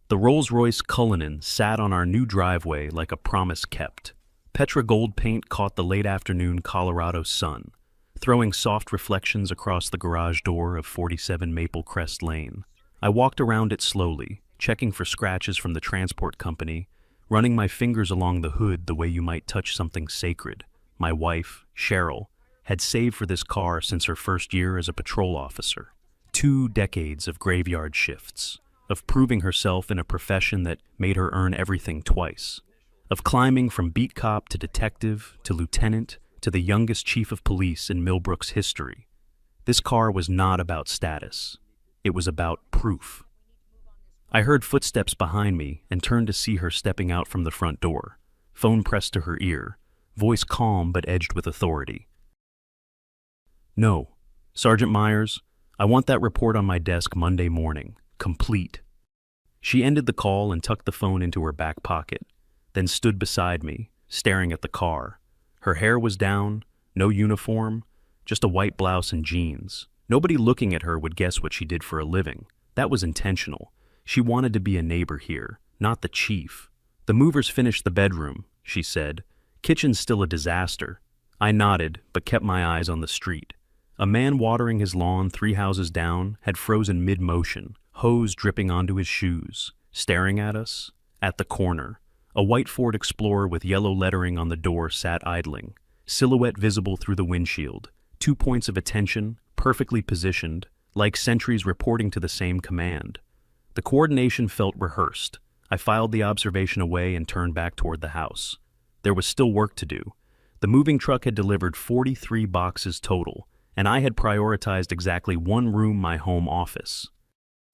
The Rolls-Royce Cullinan sat on our new driveway like a promise kept. Petra gold paint caught the late afternoon Colorado sun, throwing soft reflections across the garage door of 47 Maple Crest Lane. I walked around it slowly, checking for scratches from the transport company, running my fingers along the hood the way you might touch something sacred. My wife, Cheryl, had saved for this car since her first year as a patrol officer. 2 decades of graveyard shifts, of proving herself in a profession that made her earn everything twice, of climbing from beat cop to detective to lieutenant to the youngest chief of police in Millbrook's history. This car was not about status. It was about proof. I heard footsteps behind me and turned to see her stepping out from the front door, phone pressed to her ear, voice calm but edged with authority. "No, Sergeant Myers, I want that report on my desk Monday morning, complete." She ended the call and tucked the phone into her back pocket, then stood beside me, staring at the car. Her hair was down, no uniform, just a white blouse and jeans. Nobody looking at her would guess what she did for a living. That was intentional. She wanted to be a neighbor here, not the chief. "The movers finished the bedroom," she said. "Kitchen's still a disaster." I nodded, but kept my eyes on the street. A man watering his lawn 3 houses down had frozen mid-motion, hose dripping onto his shoes, staring at us. At the corner, a white Ford Explorer with yellow lettering on the door sat idling, silhouette visible through the windshield, 2 points of attention, perfectly positioned, like sentries reporting to the same command. The coordination felt rehearsed. I filed the observation away and turned back toward the house. There was still work to do. The moving truck had delivered 43 boxes total, and I had prioritized exactly 1 room, my home office.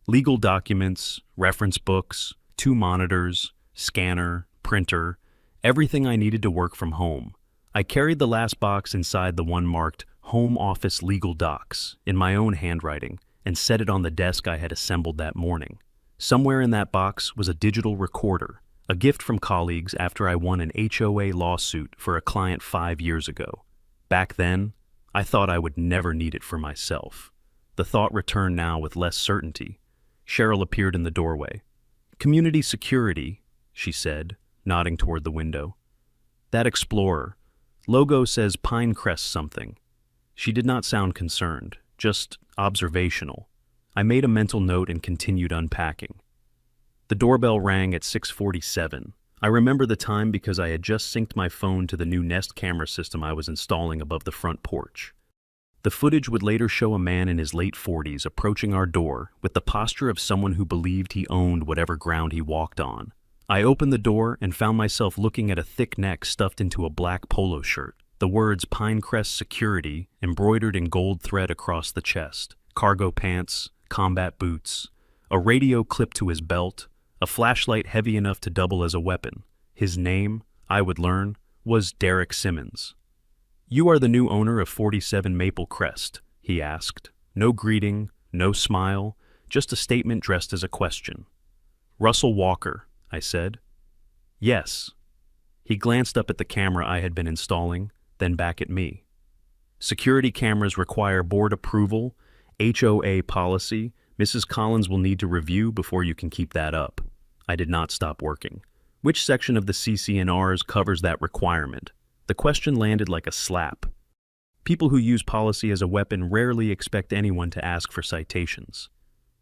Legal documents, reference books, 2 monitors, scanner, printer, everything I needed to work from home. I carried the last box inside the one marked Home Office Legal Docs in my own handwriting and set it on the desk I had assembled that morning. Somewhere in that box was a digital recorder, a gift from colleagues after I won an HOA lawsuit for a client 5 years ago. Back then, I thought I would never need it for myself. The thought returned now with less certainty. Cheryl appeared in the doorway. "Community security," she said, nodding toward the window. "That Explorer. Logo says Pinecrest something." She did not sound concerned, just observational. I made a mental note and continued unpacking. The doorbell rang at 6:47. I remember the time because I had just synced my phone to the new Nest camera system I was installing above the front porch. The footage would later show a man in his late 40s approaching our door with the posture of someone who believed he owned whatever ground he walked on. I opened the door and found myself looking at a thick neck stuffed into a black polo shirt, the words Pinecrest Security embroidered in gold thread across the chest, cargo pants, combat boots, a radio clipped to his belt, a flashlight heavy enough to double as a weapon. His name, I would learn, was Derek Simmons. "You are the new owner of 47 Maple Crest," he asked. No greeting, no smile, just a statement dressed as a question. "Russell Walker," I said. "Yes." He glanced up at the camera I had been installing, then back at me. "Security cameras require board approval, HOA policy. Mrs. Collins will need to review before you can keep that up." I did not stop working. "Which section of the CC&Rs covers that requirement?" The question landed like a slap. People who use policy as a weapon rarely expect anyone to ask for citations.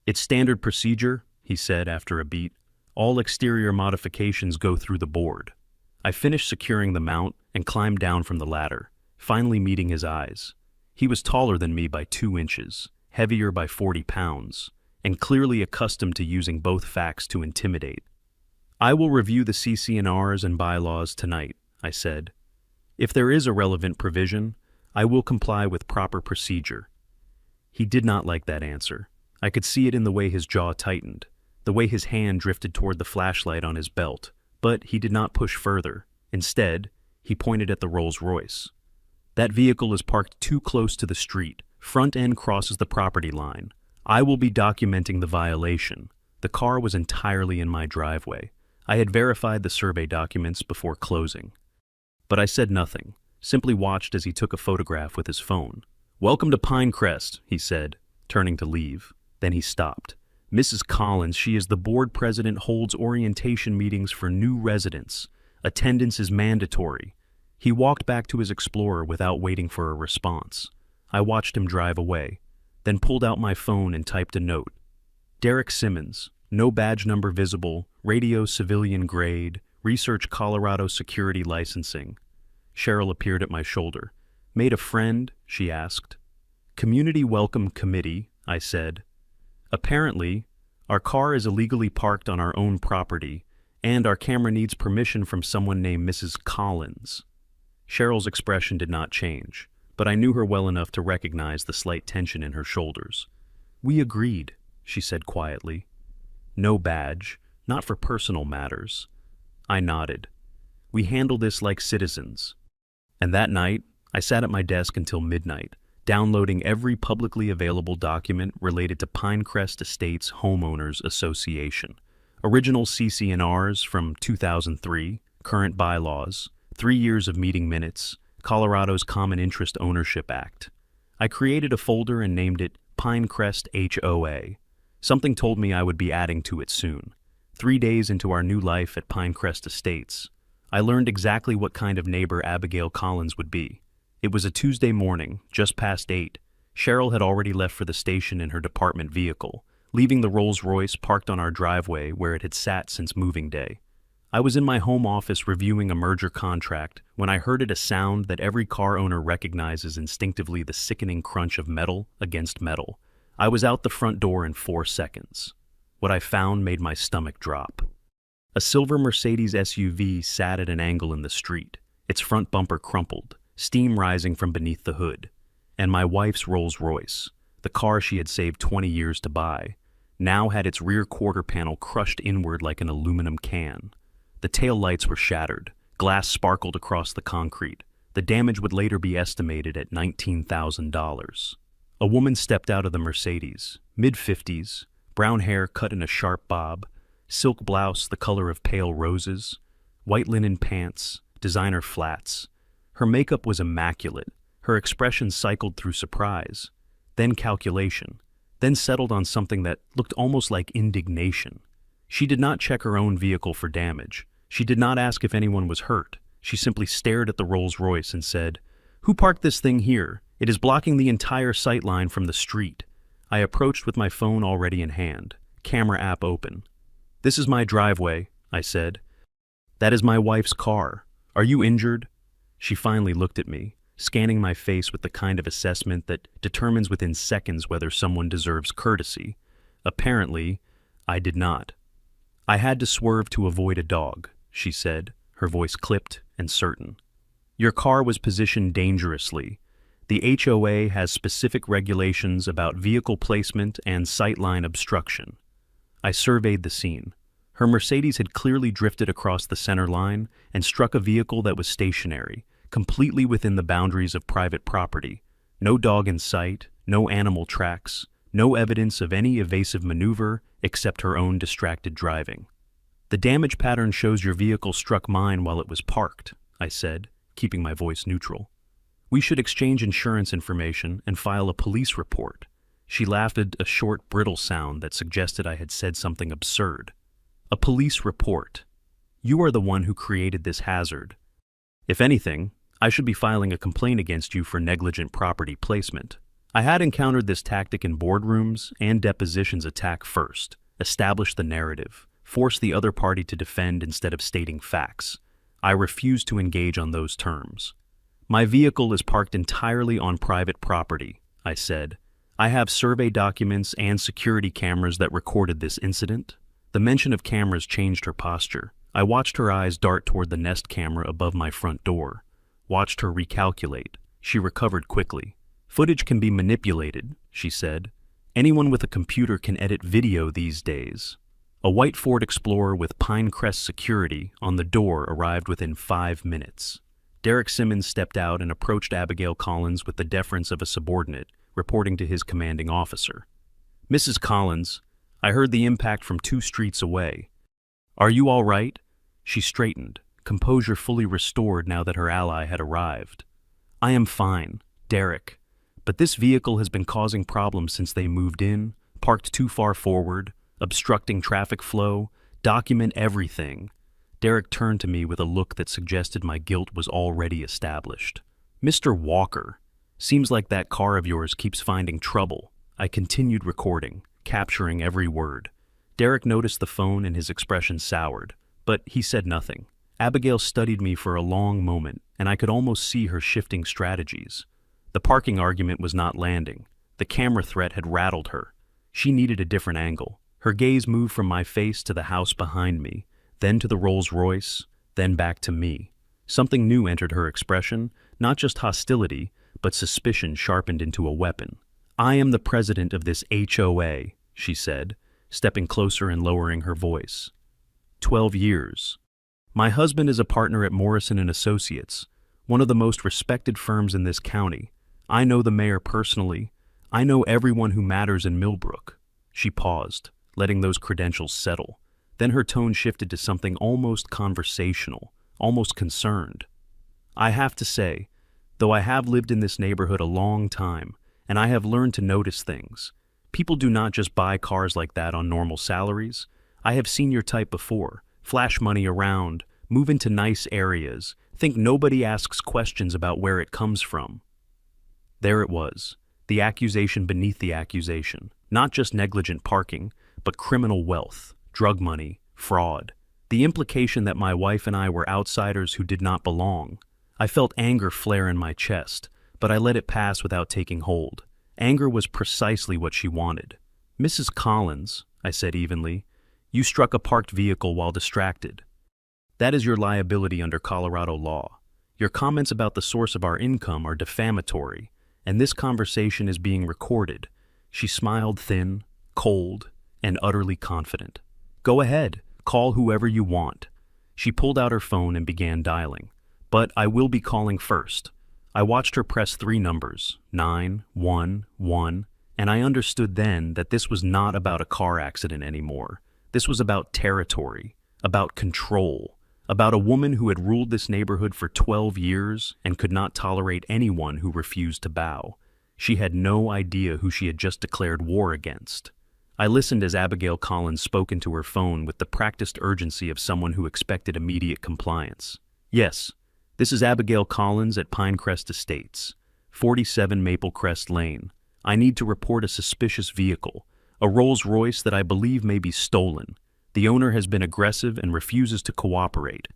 "It's standard procedure," he said after a beat. "All exterior modifications go through the board." I finished securing the mount and climbed down from the ladder, finally meeting his eyes. He was taller than me by 2 inches, heavier by 40 pounds, and clearly accustomed to using both facts to intimidate. "I will review the CC&Rs and bylaws tonight," I said. "If there is a relevant provision, I will comply with proper procedure." He did not like that answer. I could see it in the way his jaw tightened, the way his hand drifted toward the flashlight on his belt, but he did not push further. Instead, he pointed at the Rolls-Royce. "That vehicle is parked too close to the street. Front end crosses the property line. I will be documenting the violation." The car was entirely in my driveway. I had verified the survey documents before closing. But I said nothing, simply watched as he took a photograph with his phone. "Welcome to Pinecrest," he said, turning to leave. Then he stopped. Mrs. Collins, she is the board president, holds orientation meetings for new residents. Attendance is mandatory. He walked back to his Explorer without waiting for a response. I watched him drive away, then pulled out my phone and typed a note. Derek Simmons, no badge number visible, radio civilian grade, research Colorado security licensing. Cheryl appeared at my shoulder. Made a friend? She asked. Community Welcome Committee, I said. Apparently, our car is illegally parked on our own property, and our camera needs permission from someone named Mrs. Collins. Cheryl's expression did not change, but I knew her well enough to recognize the slight tension in her shoulders. We agreed, she said quietly. No badge, not for personal matters. I nodded. We handle this like citizens. And that night, I sat at my desk until midnight, downloading every publicly available document related to Pinecrest Estates Homeowners Association. Original CC&Rs from 2003, current bylaws, 3 years of meeting minutes, Colorado's Common Interest Ownership Act. I created a folder and named it Pinecrest HOA. Something told me I would be adding to it soon. 3 days into our new life at Pinecrest Estates, I learned exactly what kind of neighbor Abigail Collins would be. It was a Tuesday morning, just past 8. Cheryl had already left for the station in her department vehicle, leaving the Rolls-Royce parked on our driveway where it had sat since moving day. I was in my home office reviewing a merger contract when I heard a sound that every car owner recognizes instinctively, the sickening crunch of metal against metal. I was out the front door in 4 seconds. What I found made my stomach drop. A silver Mercedes SUV sat at an angle in the street, its front bumper crumpled, steam rising from beneath the hood. And my wife's Rolls-Royce, the car she had saved 20 years to buy, now had its rear quarter panel crushed inward like an aluminum can. The tail lights were shattered, glass sparkled across the concrete. The damage would later be estimated at $19,000. A woman stepped out of the Mercedes, mid-50s, brown hair cut in a sharp bob, silk blouse the color of pale roses, white linen pants, designer flats. Her makeup was immaculate. Her expression cycled through surprise, then calculation, then settled on something that looked almost like indignation. She did not check her own vehicle for damage. She did not ask if anyone was hurt. She simply stared at the Rolls-Royce and said, "Who parked this thing here? It is blocking the entire sight line from the street." I approached with my phone already in hand, camera app open. "This is my driveway," I said. "That is my wife's car. Are you injured?" She finally looked at me, scanning my face with the kind of assessment that determines within seconds whether someone deserves courtesy. Apparently, I did not. "I had to swerve to avoid a dog," she said, her voice clipped and certain. "Your car was positioned dangerously. The HOA has specific regulations about vehicle placement and sightline obstruction." I surveyed the scene. Her Mercedes had clearly drifted across the center line and struck a vehicle that was stationary, completely within the boundaries of private property. No dog in sight, no animal tracks, no evidence of any evasive maneuver except her own distracted driving. "The damage pattern shows your vehicle struck mine while it was parked," I said, keeping my voice neutral. "We should exchange insurance information and file a police report." She laughed, a short, brittle sound that suggested I had said something absurd. "A police report. You are the one who created this hazard. If anything, I should be filing a complaint against you for negligent property placement." I had encountered this tactic in boardrooms and depositions. Attack first, establish the narrative, force the other party to defend instead of stating facts. I refused to engage on those terms. "My vehicle is parked entirely on private property," I said. "I have survey documents and security cameras that recorded this incident." The mention of cameras changed her posture. I watched her eyes dart toward the Nest camera above my front door, watched her recalculate. She recovered quickly. "Footage can be manipulated," she said. "Anyone with a computer can edit video these days." A white Ford Explorer with Pinecrest security on the door arrived within 5 minutes. Derek Simmons stepped out and approached Abigail Collins with the deference of a subordinate, reporting to his commanding officer. "Mrs. Collins, I heard the impact from 2 streets away. Are you all right?" She straightened, composure fully restored now that her ally had arrived. "I am fine, Derek, but this vehicle has been causing problems since they moved in, parked too far forward, obstructing traffic flow, document everything. Derek turned to me with a look that suggested my guilt was already established. Mr. Walker, seems like that car of yours keeps finding trouble. I continued recording, capturing every word. Derek noticed the phone and his expression soured, but he said nothing. Abigail studied me for a long moment, and I could almost see her shifting strategies. The parking argument was not landing. The camera threat had rattled her. She needed a different angle. Her gaze moved from my face to the house behind me, then to the Rolls-Royce, then back to me. Something new entered her expression, not just hostility, but suspicion sharpened into a weapon. "I am the president of this HOA," she said, stepping closer and lowering her voice. 12 years. My husband is a partner at Morrison & Associates, one of the most respected firms in this county. I know the mayor personally. I know everyone who matters in Millbrook. She paused, letting those credentials settle. Then her tone shifted to something almost conversational, almost concerned. "I have to say, though I have lived in this neighborhood a long time, and I have learned to notice things. People do not just buy cars like that on normal salaries. I have seen your type before. Flash money around, move into nice areas, think nobody asks questions about where it comes from." There it was, the accusation beneath the accusation. Not just negligent parking, but criminal wealth, drug money, fraud. The implication that my wife and I were outsiders who did not belong. I felt anger flare in my chest, but I let it pass without taking hold. Anger was precisely what she wanted. "Mrs. Collins," I said evenly, "you struck a parked vehicle while distracted. That is your liability under Colorado law. Your comments about the source of our income are defamatory, and this conversation is being recorded." She smiled thin, cold, and utterly confident. "Go ahead, call whoever you want." She pulled out her phone and began dialing. "But I will be calling first." I watched her press 3 numbers, 911, and I understood then that this was not about a car accident anymore. This was about territory, about control, about a woman who had ruled this neighborhood for 12 years and could not tolerate anyone who refused to bow. She had no idea who she had just declared war against. I listened as Abigail Collins spoke into her phone with the practiced urgency of someone who expected immediate compliance. "Yes, this is Abigail Collins at Pinecrest Estates, 47 Maple Crest Lane. I need to report a suspicious vehicle, a Rolls-Royce that I believe may be stolen. The owner has been aggressive and refuses to cooperate.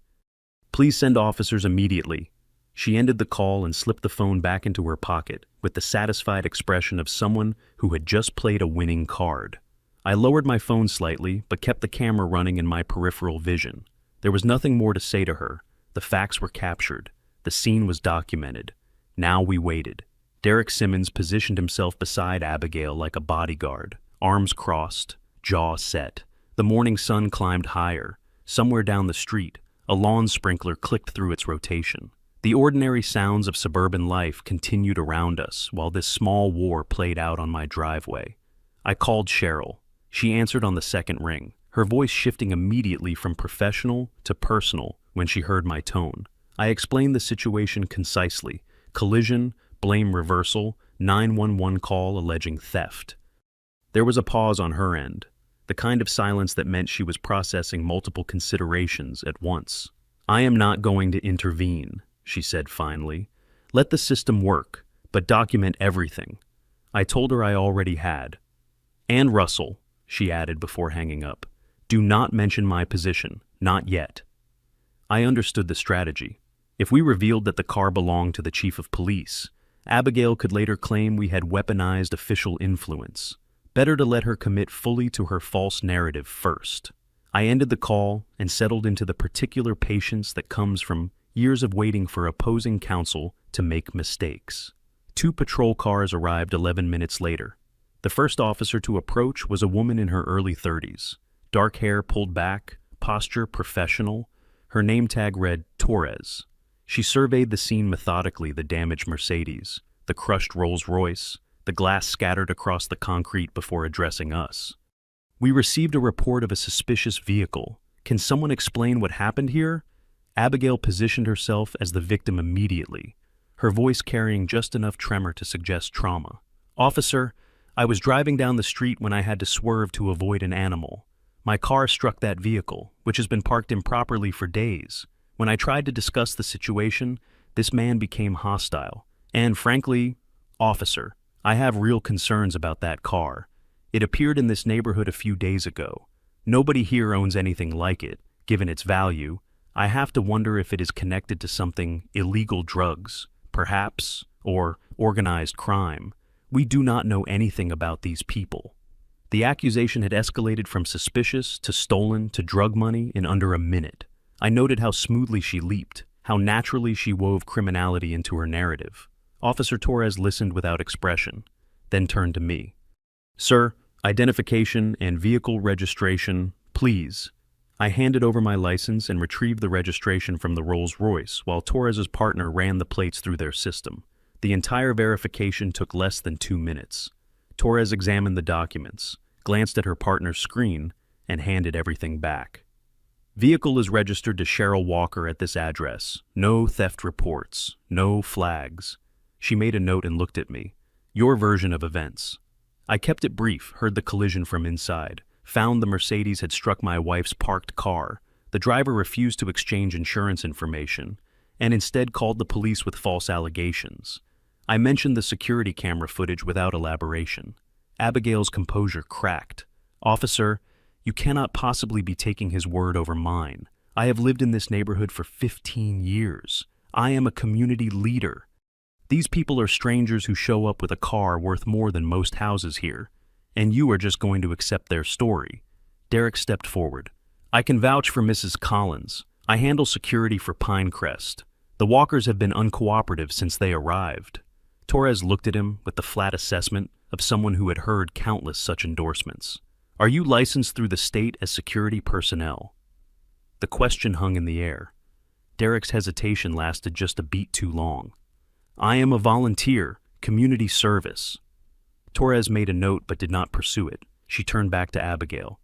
Please send officers immediately." She ended the call and slipped the phone back into her pocket with the satisfied expression of someone who had just played a winning card. I lowered my phone slightly, but kept the camera running in my peripheral vision. There was nothing more to say to her. The facts were captured. The scene was documented. Now we waited. Derek Simmons positioned himself beside Abigail like a bodyguard, arms crossed, jaw set. The morning sun climbed higher. Somewhere down the street, a lawn sprinkler clicked through its rotation. The ordinary sounds of suburban life continued around us while this small war played out on my driveway. I called Cheryl. She answered on the second ring, her voice shifting immediately from professional to personal when she heard my tone. I explained the situation concisely: collision, blame reversal, 911 call alleging theft. There was a pause on her end, the kind of silence that meant she was processing multiple considerations at once. "I am not going to intervene," she said finally. "Let the system work, but document everything." I told her I already had. "And Russell," she added before hanging up, "do not mention my position, not yet." I understood the strategy. If we revealed that the car belonged to the chief of police, Abigail could later claim we had weaponized official influence. Better to let her commit fully to her false narrative first. I ended the call and settled into the particular patience that comes from years of waiting for opposing counsel to make mistakes. 2 patrol cars arrived 11 minutes later. The first officer to approach was a woman in her early 30s. Dark hair pulled back, posture professional. Her name tag read Torres. She surveyed the scene methodically: the damaged Mercedes, the crushed Rolls-Royce, the glass scattered across the concrete before addressing us. "We received a report of a suspicious vehicle. Can someone explain what happened here?" Abigail positioned herself as the victim immediately, her voice carrying just enough tremor to suggest trauma. "Officer, I was driving down the street when I had to swerve to avoid an animal. My car struck that vehicle, which has been parked improperly for days. When I tried to discuss the situation, this man became hostile. And frankly, officer, I have real concerns about that car. It appeared in this neighborhood a few days ago. Nobody here owns anything like it, given its value. I have to wonder if it is connected to something illegal drugs, perhaps, or organized crime. We do not know anything about these people. The accusation had escalated from suspicious to stolen to drug money in under a minute. I noted how smoothly she leaped, how naturally she wove criminality into her narrative. Officer Torres listened without expression, then turned to me. Sir, identification and vehicle registration, please. I handed over my license and retrieved the registration from the Rolls-Royce while Torres's partner ran the plates through their system. The entire verification took less than 2 minutes. Torres examined the documents, glanced at her partner's screen, and handed everything back. Vehicle is registered to Cheryl Walker at this address. No theft reports, no flags. She made a note and looked at me. Your version of events. I kept it brief, heard the collision from inside, found the Mercedes had struck my wife's parked car. The driver refused to exchange insurance information, and instead called the police with false allegations. I mentioned the security camera footage without elaboration. Abigail's composure cracked. Officer, you cannot possibly be taking his word over mine. I have lived in this neighborhood for 15 years. I am a community leader. These people are strangers who show up with a car worth more than most houses here, and you are just going to accept their story. Derek stepped forward. I can vouch for Mrs. Collins. I handle security for Pinecrest. The Walkers have been uncooperative since they arrived. Torres looked at him with the flat assessment of someone who had heard countless such endorsements. Are you licensed through the state as security personnel? The question hung in the air. Derek's hesitation lasted just a beat too long. I am a volunteer, community service. Torres made a note but did not pursue it. She turned back to Abigail.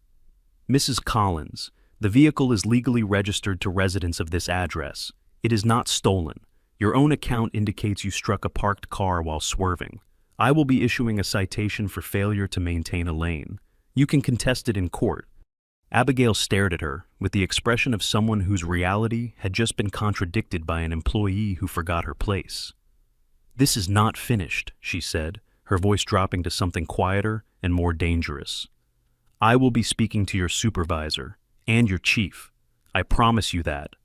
Mrs. Collins, the vehicle is legally registered to residents of this address. It is not stolen. Your own account indicates you struck a parked car while swerving. I will be issuing a citation for failure to maintain a lane. You can contest it in court. Abigail stared at her with the expression of someone whose reality had just been contradicted by an employee who forgot her place. This is not finished, she said, her voice dropping to something quieter and more dangerous. I will be speaking to your supervisor and your chief. I promise you that.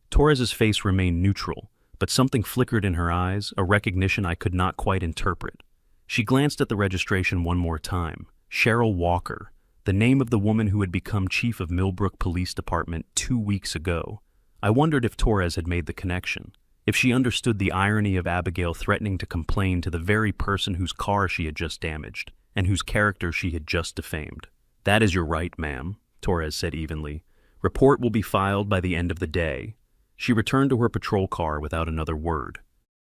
Torres's face remained neutral, but something flickered in her eyes, a recognition I could not quite interpret. She glanced at the registration one more time. Cheryl Walker, the name of the woman who had become chief of Millbrook Police Department 2 weeks ago. I wondered if Torres had made the connection, if she understood the irony of Abigail threatening to complain to the very person whose car she had just damaged, and whose character she had just defamed. That is your right, ma'am, Torres said evenly. Report will be filed by the end of the day. She returned to her patrol car without another word.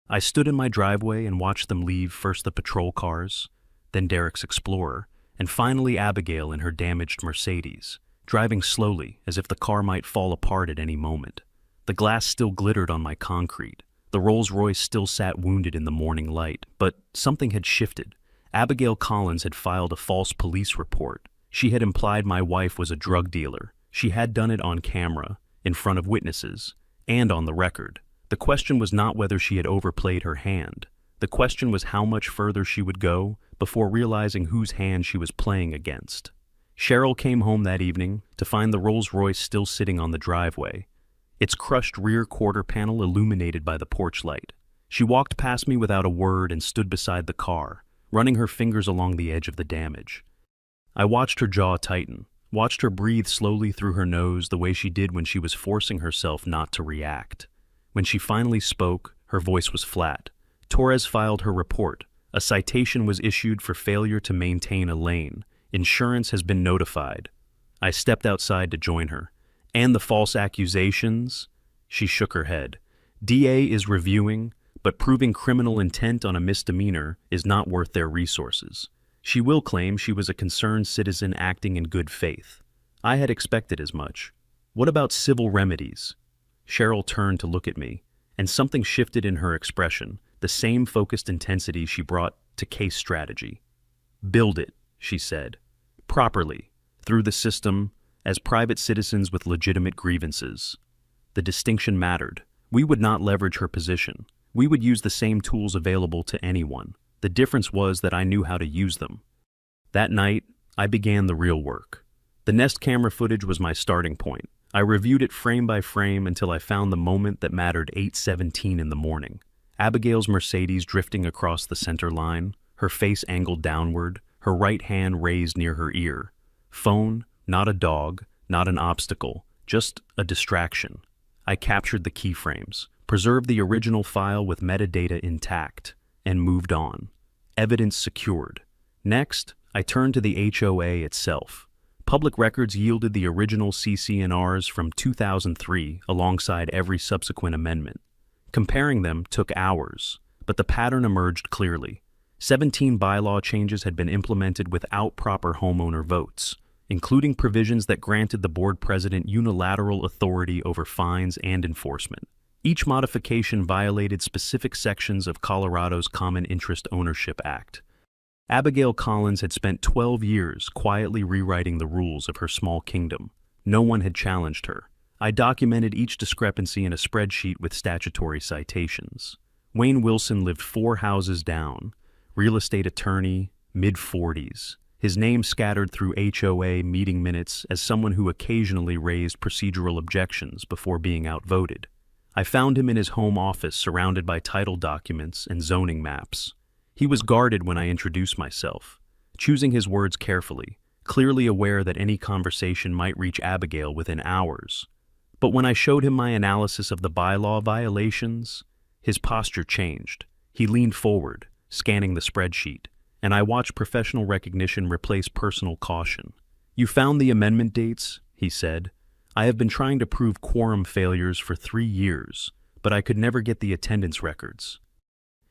I stood in my driveway and watched them leave first the patrol cars, then Derek's Explorer, and finally Abigail in her damaged Mercedes, driving slowly as if the car might fall apart at any moment. The glass still glittered on my concrete. The Rolls-Royce still sat wounded in the morning light, but something had shifted. Abigail Collins had filed a false police report. She had implied my wife was a drug dealer. She had done it on camera, in front of witnesses, and on the record. The question was not whether she had overplayed her hand. The question was how much further she would go before realizing whose hand she was playing against. Cheryl came home that evening to find the Rolls-Royce still sitting on the driveway, its crushed rear quarter panel illuminated by the porch light. She walked past me without a word and stood beside the car, running her fingers along the edge of the damage. I watched her jaw tighten, watched her breathe slowly through her nose the way she did when she was forcing herself not to react. When she finally spoke, her voice was flat. Torres filed her report. A citation was issued for failure to maintain a lane. Insurance has been notified. I stepped outside to join her. And the false accusations? She shook her head. DA is reviewing, but proving criminal intent on a misdemeanor is not worth their resources. She will claim she was a concerned citizen acting in good faith. I had expected as much. What about civil remedies? Cheryl turned to look at me, and something shifted in her expression, the same focused intensity she brought to case strategy. Build it, she said. Properly, through the system, as private citizens with legitimate grievances. The distinction mattered. We would not leverage her position. We would use the same tools available to anyone. The difference was that I knew how to use them. That night, I began the real work. The Nest camera footage was my starting point. I reviewed it frame by frame until I found the moment that mattered. 8:17 in the morning. Abigail's Mercedes drifting across the center line, her face angled downward, her right hand raised near her ear. Phone, not a dog, not an obstacle, just a distraction. I captured the keyframes, preserved the original file with metadata intact, and moved on. Evidence secured. Next, I turned to the HOA itself. Public records yielded the original CC&Rs from 2003 alongside every subsequent amendment. Comparing them took hours, but the pattern emerged clearly. 17 bylaw changes had been implemented without proper homeowner votes, including provisions that granted the board president unilateral authority over fines and enforcement. Each modification violated specific sections of Colorado's Common Interest Ownership Act. Abigail Collins had spent 12 years quietly rewriting the rules of her small kingdom. No one had challenged her. I documented each discrepancy in a spreadsheet with statutory citations. Wayne Wilson lived 4 houses down, real estate attorney, mid-40s. His name scattered through HOA meeting minutes as someone who occasionally raised procedural objections before being outvoted. I found him in his home office surrounded by title documents and zoning maps. He was guarded when I introduced myself, choosing his words carefully, clearly aware that any conversation might reach Abigail within hours. But when I showed him my analysis of the bylaw violations, his posture changed. He leaned forward, scanning the spreadsheet, and I watched professional recognition replace personal caution. "You found the amendment dates?" he said. "I have been trying to prove quorum failures for 3 years, but I could never get the attendance records."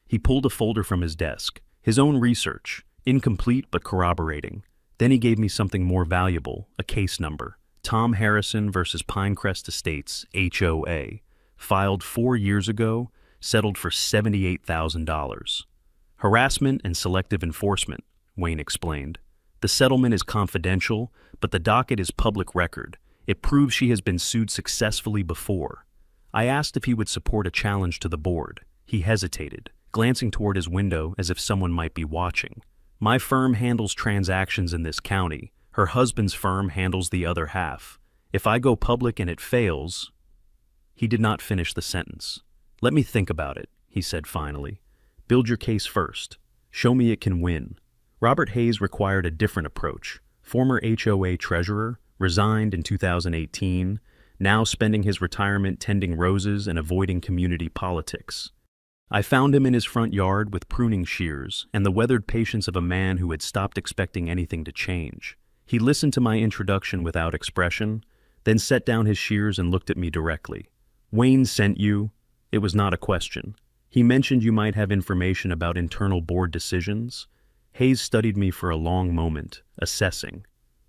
He pulled a folder from his desk, his own research, incomplete but corroborating. Then he gave me something more valuable, a case number. Tom Harrison versus Pinecrest Estates, HOA, filed 4 years ago, settled for $78,000. "Harassment and selective enforcement," Wayne explained. "The settlement is confidential, but the docket is public record. It proves she has been sued successfully before." I asked if he would support a challenge to the board. He hesitated, glancing toward his window as if someone might be watching. "My firm handles transactions in this county. Her husband's firm handles the other half. If I go public and it fails—" He did not finish the sentence. "Let me think about it," he said finally. "Build your case first. Show me it can win." Robert Hayes required a different approach. Former HOA treasurer, resigned in 2018, now spending his retirement tending roses and avoiding community politics. I found him in his front yard with pruning shears and the weathered patience of a man who had stopped expecting anything to change. He listened to my introduction without expression, then set down his shears and looked at me directly. "Wayne sent you?" It was not a question. "He mentioned you might have information about internal board decisions." Hayes studied me for a long moment, assessing.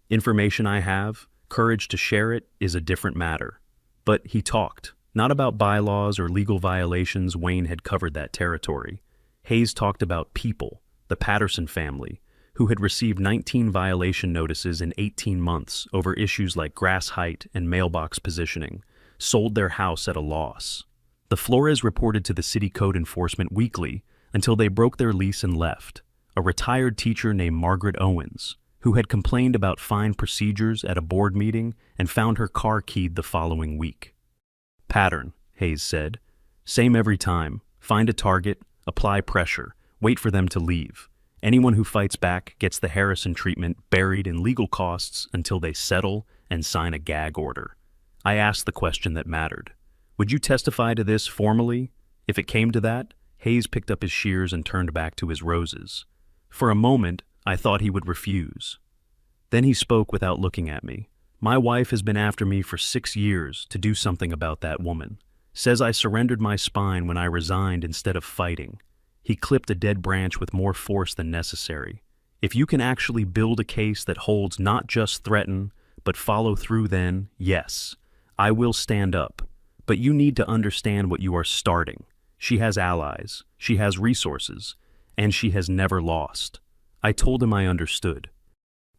"Information I have, courage to share it, is a different matter." But he talked. Not about bylaws or legal violations. Wayne had covered that territory. Hayes talked about people, the Patterson family, who had received 19 violation notices in 18 months over issues like grass height and mailbox positioning, sold their house at a loss. The Flores reported to the city code enforcement weekly until they broke their lease and left. A retired teacher named Margaret Owens, who had complained about fine procedures at a board meeting and found her car keyed the following week. "Pattern," Hayes said. "Same every time. Find a target, apply pressure, wait for them to leave. Anyone who fights back gets the Harrison treatment buried in legal costs until they settle and sign a gag order." I asked the question that mattered. "Would you testify to this formally? If it came to that?" Hayes picked up his shears and turned back to his roses. For a moment, I thought he would refuse. Then he spoke without looking at me. "My wife has been after me for 6 years to do something about that woman. Says I surrendered my spine when I resigned instead of fighting." He clipped a dead branch with more force than necessary. "If you can actually build a case that holds not just threaten, but follow through, then, yes, I will stand up. But you need to understand what you are starting. She has allies, she has resources, and she has never lost." I told him I understood.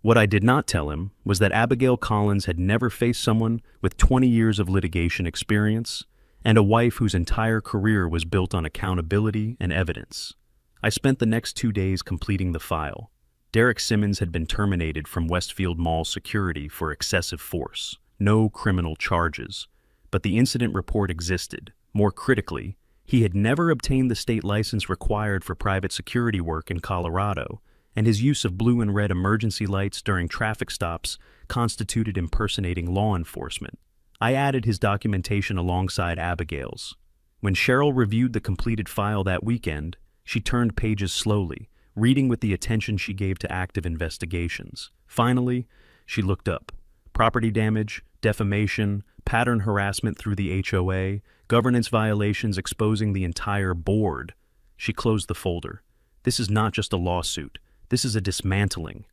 What I did not tell him was that Abigail Collins had never faced someone with 20 years of litigation experience and a wife whose entire career was built on accountability and evidence. I spent the next 2 days completing the file. Derek Simmons had been terminated from Westfield Mall security for excessive force. No criminal charges. But the incident report existed. More critically, he had never obtained the state license required for private security work in Colorado, and his use of blue and red emergency lights during traffic stops constituted impersonating law enforcement. I added his documentation alongside Abigail's. When Cheryl reviewed the completed file that weekend, she turned pages slowly, reading with the attention she gave to active investigations. Finally, she looked up. Property damage, defamation, pattern harassment through the HOA, governance violations exposing the entire board. She closed the folder. This is not just a lawsuit. This is a dismantling.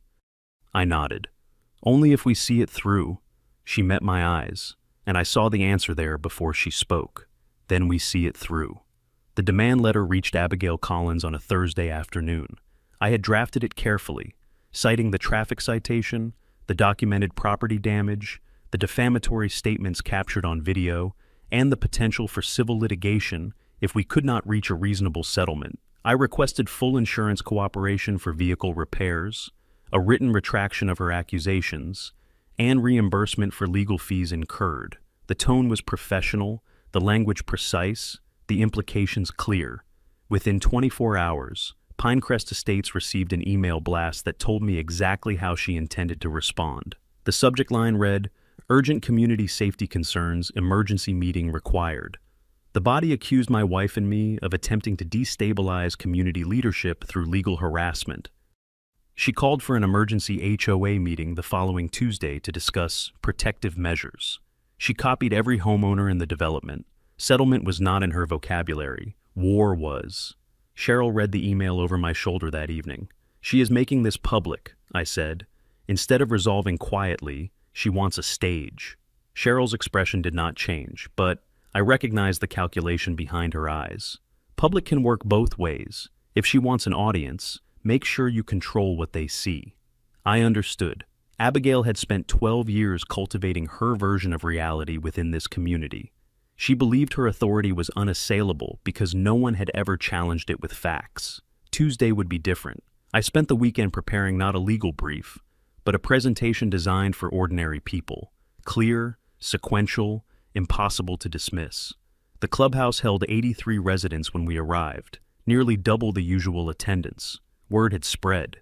I nodded. Only if we see it through. She met my eyes, and I saw the answer there before she spoke. Then we see it through. The demand letter reached Abigail Collins on a Thursday afternoon. I had drafted it carefully, citing the traffic citation, the documented property damage, the defamatory statements captured on video, and the potential for civil litigation if we could not reach a reasonable settlement. I requested full insurance cooperation for vehicle repairs, a written retraction of her accusations, and reimbursement for legal fees incurred. The tone was professional, the language precise, the implications clear. Within 24 hours, Pinecrest Estates received an email blast that told me exactly how she intended to respond. The subject line read, "Urgent community safety concerns, emergency meeting required." The body accused my wife and me of attempting to destabilize community leadership through legal harassment. She called for an emergency HOA meeting the following Tuesday to discuss protective measures. She copied every homeowner in the development. Settlement was not in her vocabulary. War was. Cheryl read the email over my shoulder that evening. "She is making this public," I said. "Instead of resolving quietly, she wants a stage." Cheryl's expression did not change, but I recognized the calculation behind her eyes. Public can work both ways. If she wants an audience, make sure you control what they see. I understood. Abigail had spent 12 years cultivating her version of reality within this community. She believed her authority was unassailable because no one had ever challenged it with facts. Tuesday would be different. I spent the weekend preparing not a legal brief, but a presentation designed for ordinary people. Clear, sequential, impossible to dismiss. The clubhouse held 83 residents when we arrived, nearly double the usual attendance. Word had spread.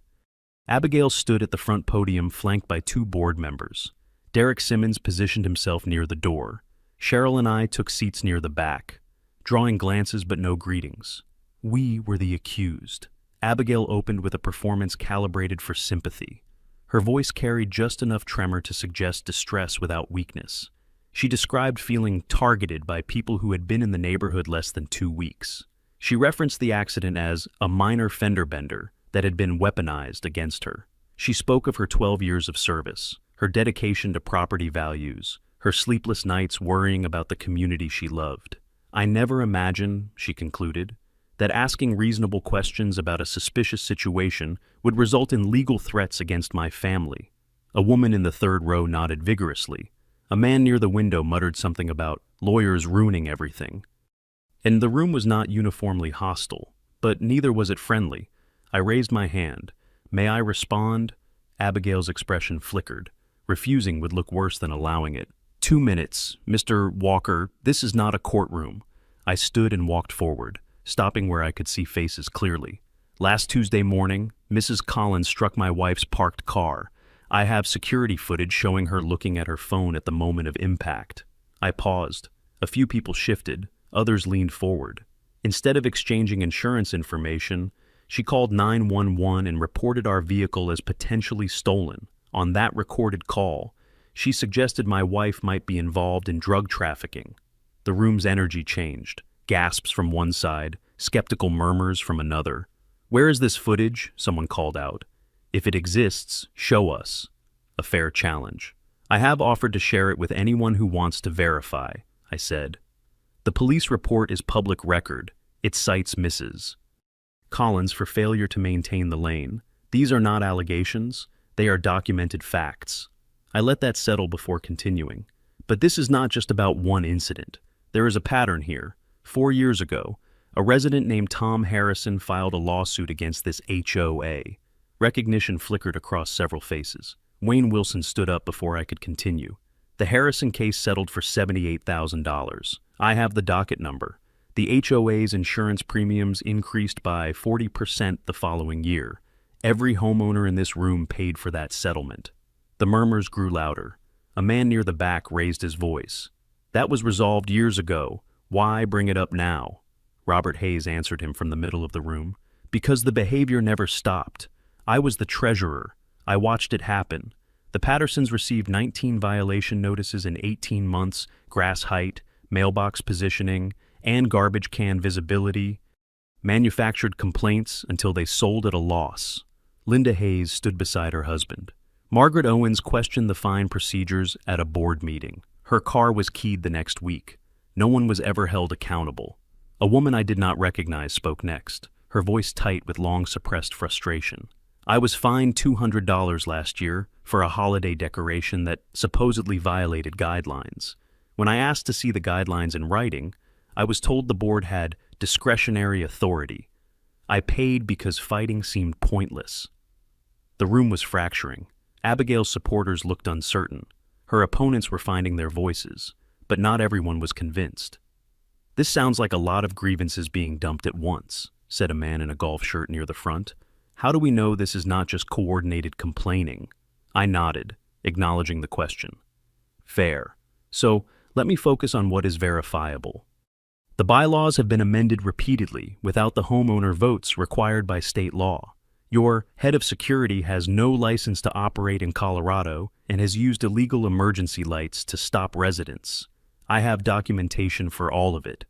Abigail stood at the front podium flanked by 2 board members. Derek Simmons positioned himself near the door. Cheryl and I took seats near the back, drawing glances but no greetings. We were the accused. Abigail opened with a performance calibrated for sympathy. Her voice carried just enough tremor to suggest distress without weakness. She described feeling targeted by people who had been in the neighborhood less than 2 weeks. She referenced the accident as a minor fender bender that had been weaponized against her. She spoke of her 12 years of service, her dedication to property values, her sleepless nights worrying about the community she loved. "I never imagined," she concluded, "that asking reasonable questions about a suspicious situation would result in legal threats against my family." A woman in the third row nodded vigorously. A man near the window muttered something about lawyers ruining everything. And the room was not uniformly hostile, but neither was it friendly. I raised my hand. "May I respond?" Abigail's expression flickered. Refusing would look worse than allowing it. 2 minutes, Mr. Walker, this is not a courtroom." I stood and walked forward, stopping where I could see faces clearly. "Last Tuesday morning, Mrs. Collins struck my wife's parked car. I have security footage showing her looking at her phone at the moment of impact." I paused. A few people shifted, others leaned forward. Instead of exchanging insurance information, she called 911 and reported our vehicle as potentially stolen. On that recorded call, she suggested my wife might be involved in drug trafficking. The room's energy changed. Gasps from one side, skeptical murmurs from another. "Where is this footage?" someone called out. "If it exists, show us." A fair challenge. "I have offered to share it with anyone who wants to verify," I said. "The police report is public record. It cites Mrs. Collins for failure to maintain the lane. These are not allegations, they are documented facts. I let that settle before continuing. But this is not just about one incident. There is a pattern here. 4 years ago, a resident named Tom Harrison filed a lawsuit against this HOA. Recognition flickered across several faces. Wayne Wilson stood up before I could continue. The Harrison case settled for $78,000. I have the docket number. The HOA's insurance premiums increased by 40% the following year. Every homeowner in this room paid for that settlement. The murmurs grew louder. A man near the back raised his voice. That was resolved years ago. Why bring it up now? Robert Hayes answered him from the middle of the room. Because the behavior never stopped. I was the treasurer. I watched it happen. The Pattersons received 19 violation notices in 18 months, grass height, mailbox positioning, and garbage can visibility, manufactured complaints until they sold at a loss. Linda Hayes stood beside her husband. Margaret Owens questioned the fine procedures at a board meeting. Her car was keyed the next week. No one was ever held accountable. A woman I did not recognize spoke next, her voice tight with long-suppressed frustration. I was fined $200 last year for a holiday decoration that supposedly violated guidelines. When I asked to see the guidelines in writing, I was told the board had discretionary authority. I paid because fighting seemed pointless. The room was fracturing. Abigail's supporters looked uncertain. Her opponents were finding their voices, but not everyone was convinced. This sounds like a lot of grievances being dumped at once, said a man in a golf shirt near the front. How do we know this is not just coordinated complaining? I nodded, acknowledging the question. Fair. So, let me focus on what is verifiable. The bylaws have been amended repeatedly without the homeowner votes required by state law. Your head of security has no license to operate in Colorado and has used illegal emergency lights to stop residents. I have documentation for all of it.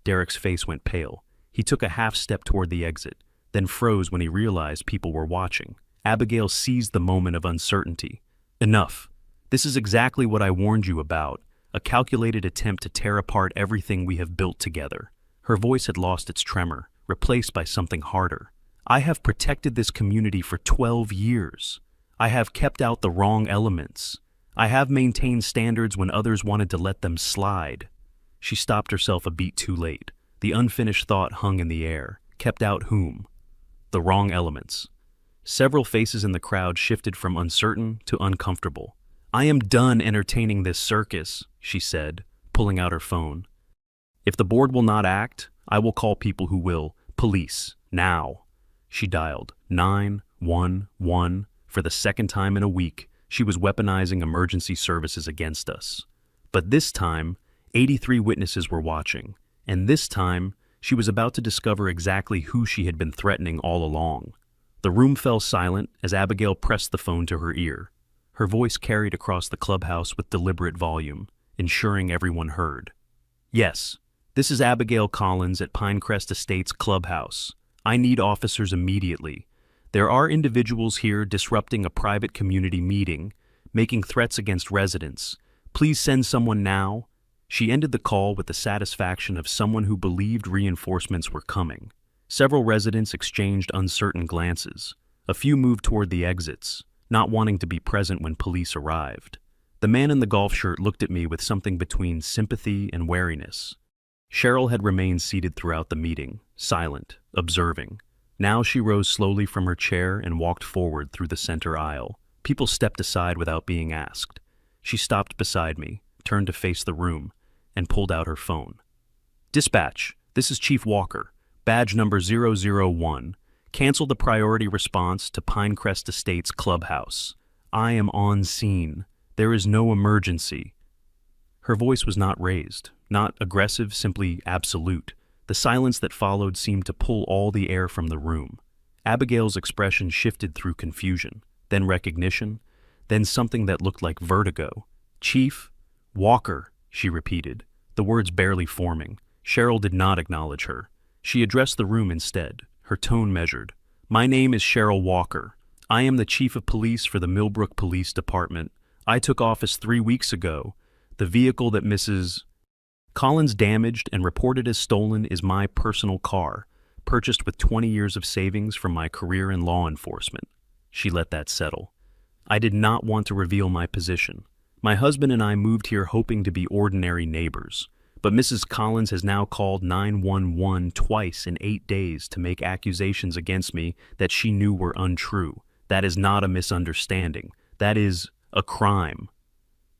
Derek's face went pale. He took a half step toward the exit, then froze when he realized people were watching. Abigail seized the moment of uncertainty. Enough. This is exactly what I warned you about, a calculated attempt to tear apart everything we have built together. Her voice had lost its tremor, replaced by something harder. I have protected this community for 12 years. I have kept out the wrong elements. I have maintained standards when others wanted to let them slide. She stopped herself a beat too late. The unfinished thought hung in the air. Kept out whom? The wrong elements. Several faces in the crowd shifted from uncertain to uncomfortable. I am done entertaining this circus, she said, pulling out her phone. If the board will not act, I will call people who will. Police, now. She dialed 911 for the second time in a week. She was weaponizing emergency services against us. But this time, 83 witnesses were watching, and this time, she was about to discover exactly who she had been threatening all along. The room fell silent as Abigail pressed the phone to her ear. Her voice carried across the clubhouse with deliberate volume, ensuring everyone heard. Yes, this is Abigail Collins at Pinecrest Estates Clubhouse. I need officers immediately. There are individuals here disrupting a private community meeting, making threats against residents. Please send someone now. She ended the call with the satisfaction of someone who believed reinforcements were coming. Several residents exchanged uncertain glances. A few moved toward the exits, not wanting to be present when police arrived. The man in the golf shirt looked at me with something between sympathy and wariness. Cheryl had remained seated throughout the meeting, silent, observing. Now she rose slowly from her chair and walked forward through the center aisle. People stepped aside without being asked. She stopped beside me, turned to face the room, and pulled out her phone. Dispatch, this is Chief Walker, badge number 001. Cancel the priority response to Pinecrest Estates Clubhouse. I am on scene. There is no emergency. Her voice was not raised, not aggressive, simply absolute. The silence that followed seemed to pull all the air from the room. Abigail's expression shifted through confusion, then recognition, then something that looked like vertigo. Chief Walker, she repeated, the words barely forming. Cheryl did not acknowledge her. She addressed the room instead, her tone measured. My name is Cheryl Walker. I am the Chief of Police for the Millbrook Police Department. I took office 3 weeks ago. The vehicle that Mrs. Collins damaged and reported as stolen is my personal car, purchased with 20 years of savings from my career in law enforcement. She let that settle. I did not want to reveal my position. My husband and I moved here hoping to be ordinary neighbors, but Mrs. Collins has now called 911 twice in 8 days to make accusations against me that she knew were untrue. That is not a misunderstanding. That is a crime.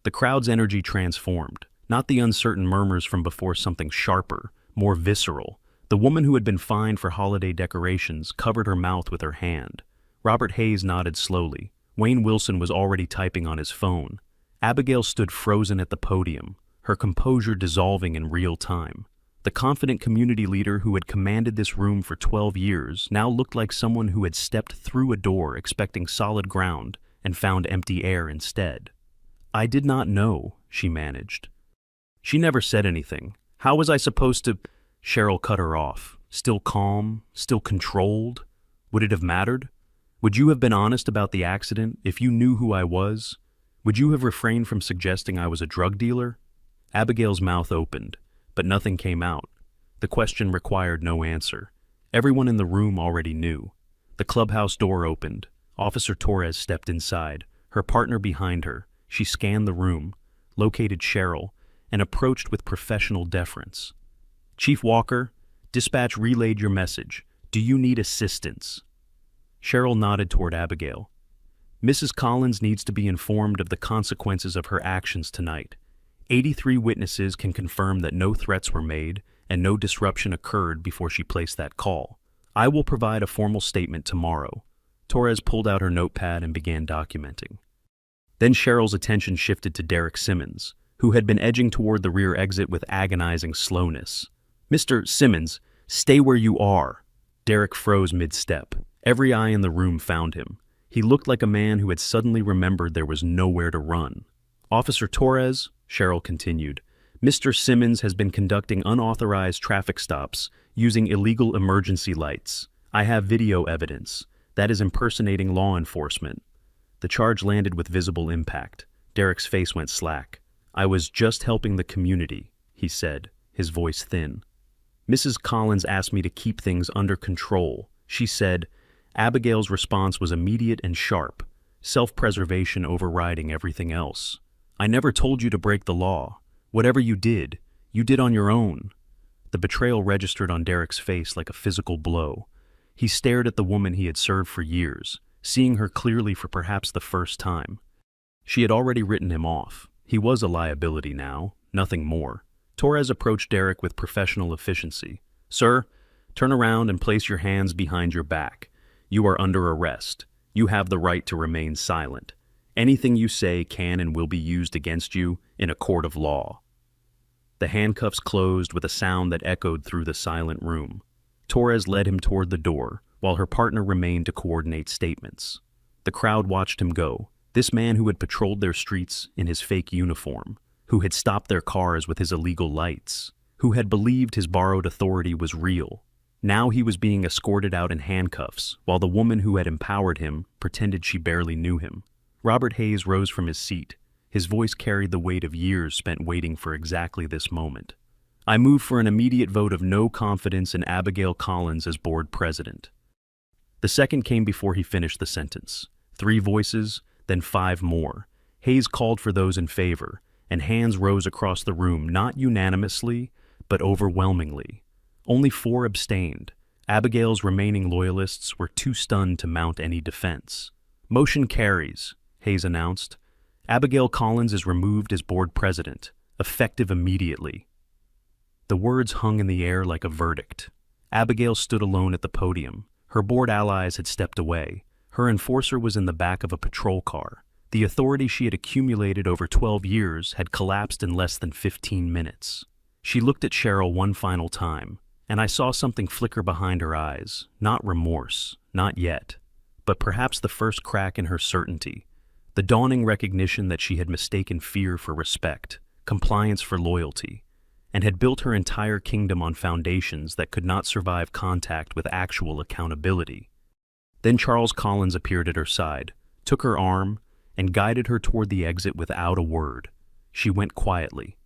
The crowd's energy transformed, not the uncertain murmurs from before, something sharper, more visceral. The woman who had been fined for holiday decorations covered her mouth with her hand. Robert Hayes nodded slowly. Wayne Wilson was already typing on his phone. Abigail stood frozen at the podium, her composure dissolving in real time. The confident community leader who had commanded this room for 12 years now looked like someone who had stepped through a door expecting solid ground and found empty air instead. "I did not know," she managed. "She never said anything. How was I supposed to—" Cheryl cut her off. Still calm, still controlled. Would it have mattered? Would you have been honest about the accident if you knew who I was? Would you have refrained from suggesting I was a drug dealer? Abigail's mouth opened, but nothing came out. The question required no answer. Everyone in the room already knew. The clubhouse door opened. Officer Torres stepped inside, her partner behind her. She scanned the room, located Cheryl, and approached with professional deference. "Chief Walker, dispatch relayed your message. Do you need assistance?" Cheryl nodded toward Abigail. "Mrs. Collins needs to be informed of the consequences of her actions tonight. 83 witnesses can confirm that no threats were made and no disruption occurred before she placed that call. I will provide a formal statement tomorrow." Torres pulled out her notepad and began documenting. Then Cheryl's attention shifted to Derek Simmons, who had been edging toward the rear exit with agonizing slowness. "Mr. Simmons, stay where you are." Derek froze mid-step. Every eye in the room found him. He looked like a man who had suddenly remembered there was nowhere to run. "Officer Torres," Cheryl continued, "Mr. Simmons has been conducting unauthorized traffic stops using illegal emergency lights. I have video evidence. That is impersonating law enforcement." The charge landed with visible impact. Derek's face went slack. "I was just helping the community," he said, his voice thin. "Mrs. Collins asked me to keep things under control. She said—" Abigail's response was immediate and sharp, self-preservation overriding everything else. "I never told you to break the law. Whatever you did on your own." The betrayal registered on Derek's face like a physical blow. He stared at the woman he had served for years, seeing her clearly for perhaps the first time. She had already written him off. He was a liability now, nothing more. Torres approached Derek with professional efficiency. "Sir, turn around and place your hands behind your back. You are under arrest. You have the right to remain silent. Anything you say can and will be used against you in a court of law." The handcuffs closed with a sound that echoed through the silent room. Torres led him toward the door, while her partner remained to coordinate statements. The crowd watched him go, this man who had patrolled their streets in his fake uniform, who had stopped their cars with his illegal lights, who had believed his borrowed authority was real. Now he was being escorted out in handcuffs, while the woman who had empowered him pretended she barely knew him. Robert Hayes rose from his seat. His voice carried the weight of years spent waiting for exactly this moment. "I move for an immediate vote of no confidence in Abigail Collins as board president." The second came before he finished the sentence. 3 voices, then 5 more. Hayes called for those in favor, and hands rose across the room, not unanimously, but overwhelmingly. Only 4 abstained. Abigail's remaining loyalists were too stunned to mount any defense. "Motion carries," Hayes announced. "Abigail Collins is removed as board president, effective immediately." The words hung in the air like a verdict. Abigail stood alone at the podium. Her board allies had stepped away. Her enforcer was in the back of a patrol car. The authority she had accumulated over 12 years had collapsed in less than 15 minutes. She looked at Cheryl one final time, and I saw something flicker behind her eyes. Not remorse, not yet, but perhaps the first crack in her certainty. The dawning recognition that she had mistaken fear for respect, compliance for loyalty, and had built her entire kingdom on foundations that could not survive contact with actual accountability. Then Charles Collins appeared at her side, took her arm, and guided her toward the exit without a word. She went quietly.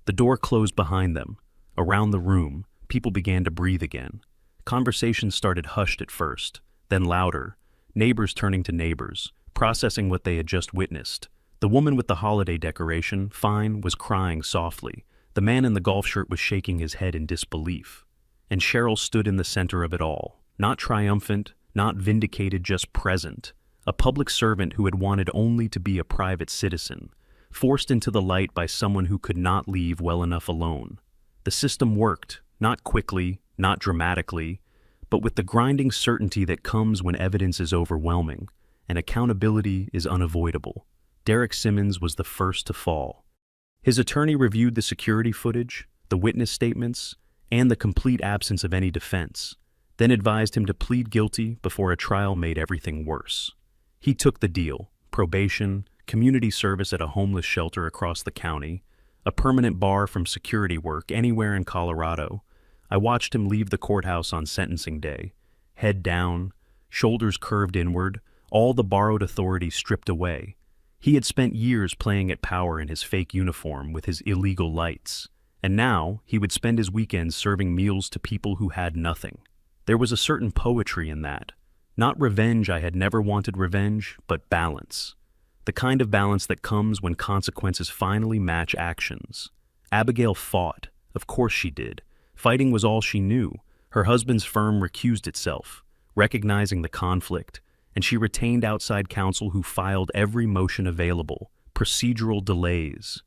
The door closed behind them. Around the room, people began to breathe again. Conversation started hushed at first, then louder. neighbors turning to neighbors, processing what they had just witnessed. The woman with the holiday decoration, fine, was crying softly. The man in the golf shirt was shaking his head in disbelief. And Cheryl stood in the center of it all, not triumphant, not vindicated, just present. A public servant who had wanted only to be a private citizen, forced into the light by someone who could not leave well enough alone. The system worked, not quickly, not dramatically, but with the grinding certainty that comes when evidence is overwhelming and accountability is unavoidable. Derek Simmons was the first to fall. His attorney reviewed the security footage, the witness statements, and the complete absence of any defense, then advised him to plead guilty before a trial made everything worse. He took the deal: probation, community service at a homeless shelter across the county, a permanent bar from security work anywhere in Colorado. I watched him leave the courthouse on sentencing day, head down, shoulders curved inward, all the borrowed authority stripped away. He had spent years playing at power in his fake uniform with his illegal lights, and now he would spend his weekends serving meals to people who had nothing. There was a certain poetry in that. Not revenge, I had never wanted revenge, but balance. The kind of balance that comes when consequences finally match actions. Abigail fought. Of course she did. Fighting was all she knew. Her husband's firm recused itself, recognizing the conflict, and she retained outside counsel who filed every motion available, procedural delays,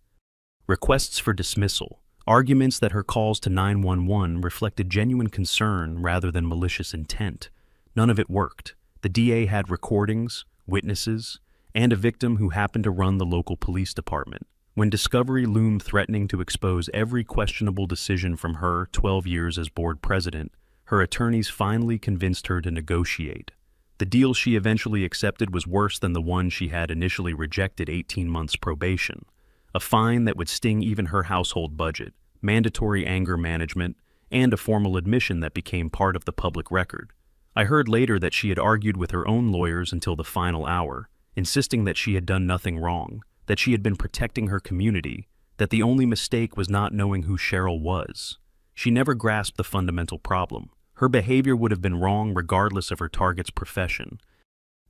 requests for dismissal, arguments that her calls to 911 reflected genuine concern rather than malicious intent. None of it worked. The DA had recordings, witnesses, and a victim who happened to run the local police department. When discovery loomed threatening to expose every questionable decision from her 12 years as board president, her attorneys finally convinced her to negotiate. The deal she eventually accepted was worse than the one she had initially rejected: 18 months probation, a fine that would sting even her household budget, mandatory anger management, and a formal admission that became part of the public record. I heard later that she had argued with her own lawyers until the final hour, insisting that she had done nothing wrong, that she had been protecting her community, that the only mistake was not knowing who Cheryl was. She never grasped the fundamental problem. Her behavior would have been wrong regardless of her target's profession.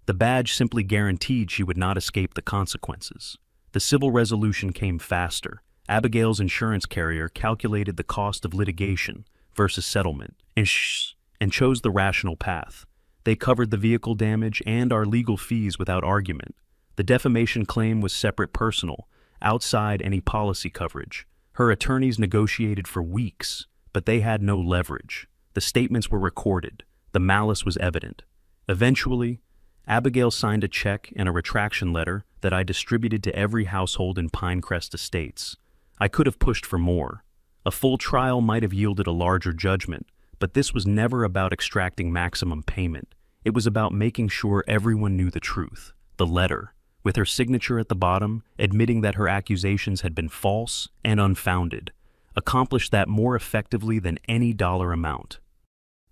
The badge simply guaranteed she would not escape the consequences. The civil resolution came faster. Abigail's insurance carrier calculated the cost of litigation versus settlement and chose the rational path. They covered the vehicle damage and our legal fees without argument. The defamation claim was separate, personal, outside any policy coverage. Her attorneys negotiated for weeks, but they had no leverage. The statements were recorded. The malice was evident. Eventually, Abigail signed a check and a retraction letter that I distributed to every household in Pinecrest Estates. I could have pushed for more. A full trial might have yielded a larger judgment, but this was never about extracting maximum payment. It was about making sure everyone knew the truth. The letter, with her signature at the bottom, admitting that her accusations had been false and unfounded, accomplished that more effectively than any dollar amount.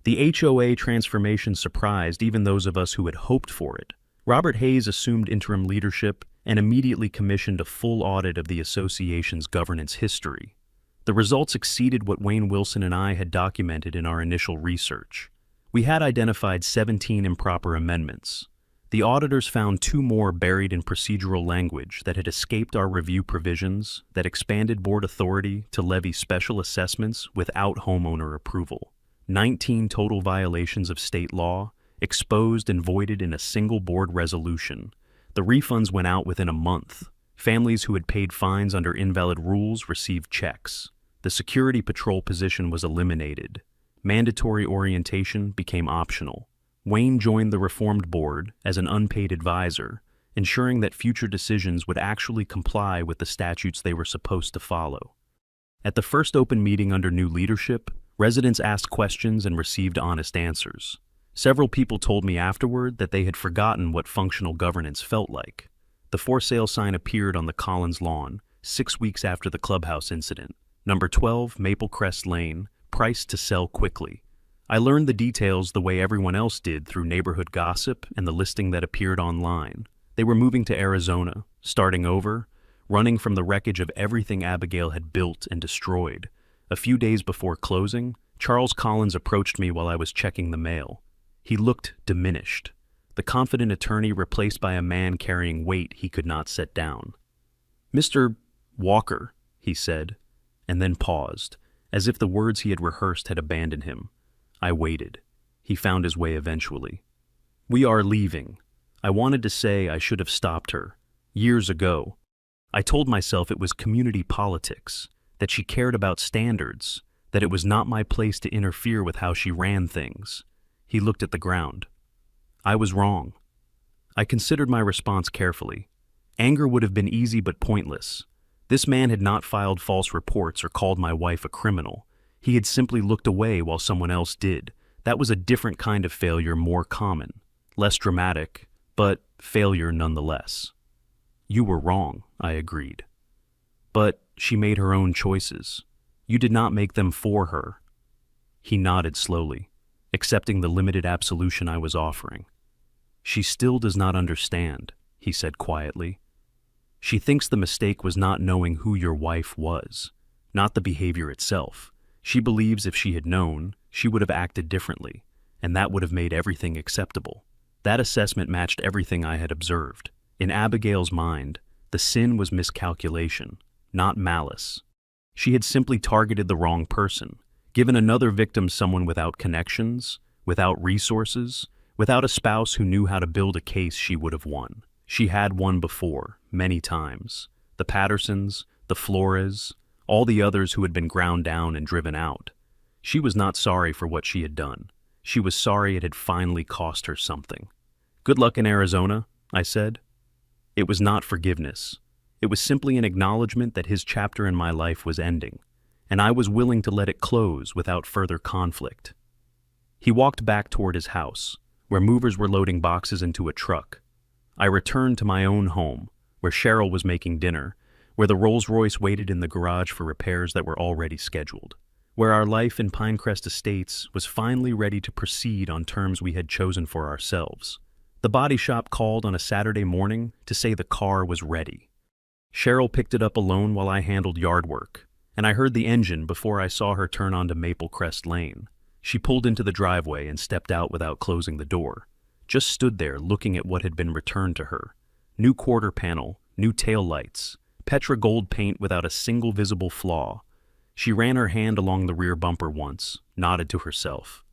The HOA transformation surprised even those of us who had hoped for it. Robert Hayes assumed interim leadership and immediately commissioned a full audit of the association's governance history. The results exceeded what Wayne Wilson and I had documented in our initial research. We had identified 17 improper amendments. The auditors found 2 more buried in procedural language that had escaped our review provisions that expanded board authority to levy special assessments without homeowner approval. 19 total violations of state law, exposed and voided in a single board resolution. The refunds went out within a month. Families who had paid fines under invalid rules received checks. The security patrol position was eliminated. Mandatory orientation became optional. Wayne joined the reformed board as an unpaid advisor, ensuring that future decisions would actually comply with the statutes they were supposed to follow. At the first open meeting under new leadership, residents asked questions and received honest answers. Several people told me afterward that they had forgotten what functional governance felt like. The for sale sign appeared on the Collins lawn 6 weeks after the clubhouse incident. Number 12, Maple Crest Lane, priced to sell quickly. I learned the details the way everyone else did, through neighborhood gossip and the listing that appeared online. They were moving to Arizona, starting over, running from the wreckage of everything Abigail had built and destroyed. A few days before closing, Charles Collins approached me while I was checking the mail. He looked diminished. the confident attorney replaced by a man carrying weight he could not set down. "Mr. Walker," he said, and then paused, as if the words he had rehearsed had abandoned him. I waited. He found his way eventually. "We are leaving. I wanted to say I should have stopped her. Years ago. I told myself it was community politics, that she cared about standards, that it was not my place to interfere with how she ran things." He looked at the ground. I was wrong. I considered my response carefully. Anger would have been easy but pointless. This man had not filed false reports or called my wife a criminal. He had simply looked away while someone else did. That was a different kind of failure, more common. Less dramatic, but failure nonetheless. "You were wrong," I agreed. "But she made her own choices. You did not make them for her." He nodded slowly, accepting the limited absolution I was offering. "She still does not understand," he said quietly. "She thinks the mistake was not knowing who your wife was, not the behavior itself. She believes if she had known, she would have acted differently, and that would have made everything acceptable." That assessment matched everything I had observed. In Abigail's mind, the sin was miscalculation, not malice. She had simply targeted the wrong person, given another victim someone without connections, without resources, without a spouse who knew how to build a case she would have won. She had won before, many times. The Pattersons, the Flores, all the others who had been ground down and driven out. She was not sorry for what she had done. She was sorry it had finally cost her something. "Good luck in Arizona," I said. It was not forgiveness. It was simply an acknowledgement that his chapter in my life was ending, and I was willing to let it close without further conflict. He walked back toward his house, where movers were loading boxes into a truck. I returned to my own home, where Cheryl was making dinner, where the Rolls-Royce waited in the garage for repairs that were already scheduled, where our life in Pinecrest Estates was finally ready to proceed on terms we had chosen for ourselves. The body shop called on a Saturday morning to say the car was ready. Cheryl picked it up alone while I handled yard work, and I heard the engine before I saw her turn onto Maple Crest Lane. She pulled into the driveway and stepped out without closing the door. Just stood there looking at what had been returned to her. New quarter panel, new taillights, Petra gold paint without a single visible flaw. She ran her hand along the rear bumper once, nodded to herself.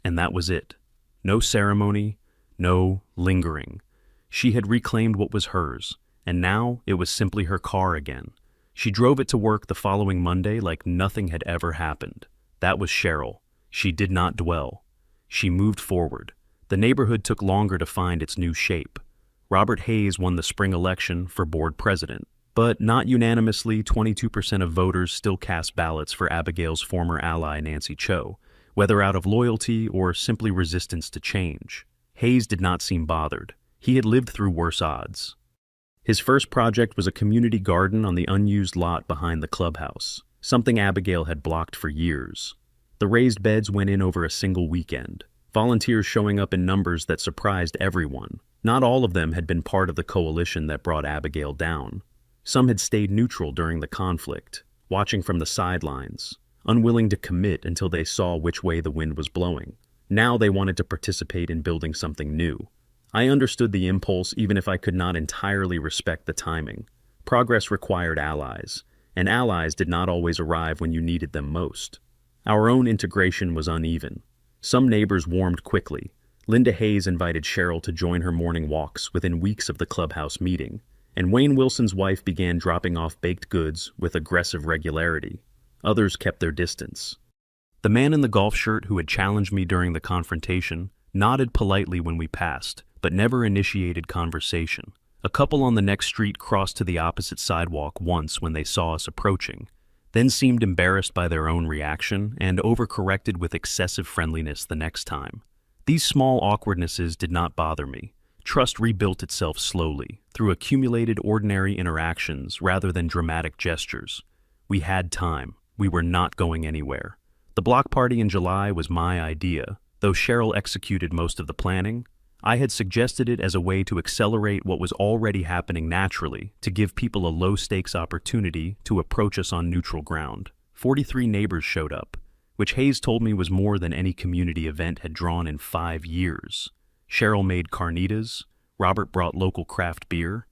And that was it. No ceremony, no lingering. She had reclaimed what was hers, and now it was simply her car again. She drove it to work the following Monday like nothing had ever happened. That was Cheryl. She did not dwell. She moved forward. The neighborhood took longer to find its new shape. Robert Hayes won the spring election for board president, but not unanimously. 22% of voters still cast ballots for Abigail's former ally Nancy Cho, whether out of loyalty or simply resistance to change. Hayes did not seem bothered. He had lived through worse odds. His first project was a community garden on the unused lot behind the clubhouse, something Abigail had blocked for years. The raised beds went in over a single weekend, volunteers showing up in numbers that surprised everyone. Not all of them had been part of the coalition that brought Abigail down. Some had stayed neutral during the conflict, watching from the sidelines, unwilling to commit until they saw which way the wind was blowing. Now they wanted to participate in building something new. I understood the impulse even if I could not entirely respect the timing. Progress required allies, and allies did not always arrive when you needed them most. Our own integration was uneven. Some neighbors warmed quickly. Linda Hayes invited Cheryl to join her morning walks within weeks of the clubhouse meeting, and Wayne Wilson's wife began dropping off baked goods with aggressive regularity. Others kept their distance. The man in the golf shirt who had challenged me during the confrontation nodded politely when we passed, but never initiated conversation. A couple on the next street crossed to the opposite sidewalk once when they saw us approaching, then seemed embarrassed by their own reaction and overcorrected with excessive friendliness the next time. These small awkwardnesses did not bother me. Trust rebuilt itself slowly, through accumulated ordinary interactions rather than dramatic gestures. We had time. We were not going anywhere. The block party in July was my idea. Though Cheryl executed most of the planning, I had suggested it as a way to accelerate what was already happening naturally, to give people a low-stakes opportunity to approach us on neutral ground. 43 neighbors showed up, which Hayes told me was more than any community event had drawn in 5 years. Cheryl made carnitas. Robert brought local craft beer.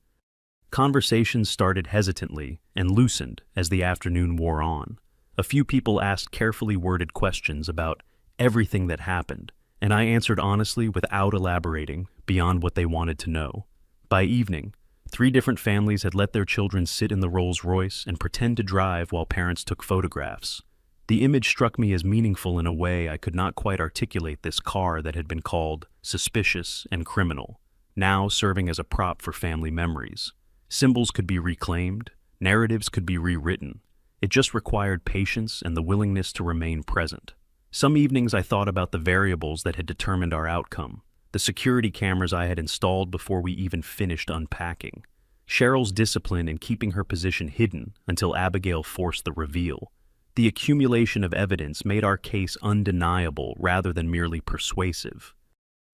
Conversations started hesitantly and loosened as the afternoon wore on. A few people asked carefully worded questions about everything that happened, and I answered honestly without elaborating beyond what they wanted to know. By evening, 3 different families had let their children sit in the Rolls-Royce and pretend to drive while parents took photographs. The image struck me as meaningful in a way I could not quite articulate. This car that had been called suspicious and criminal, now serving as a prop for family memories. Symbols could be reclaimed, narratives could be rewritten. It just required patience and the willingness to remain present. Some evenings I thought about the variables that had determined our outcome, the security cameras I had installed before we even finished unpacking, Cheryl's discipline in keeping her position hidden until Abigail forced the reveal. The accumulation of evidence made our case undeniable rather than merely persuasive.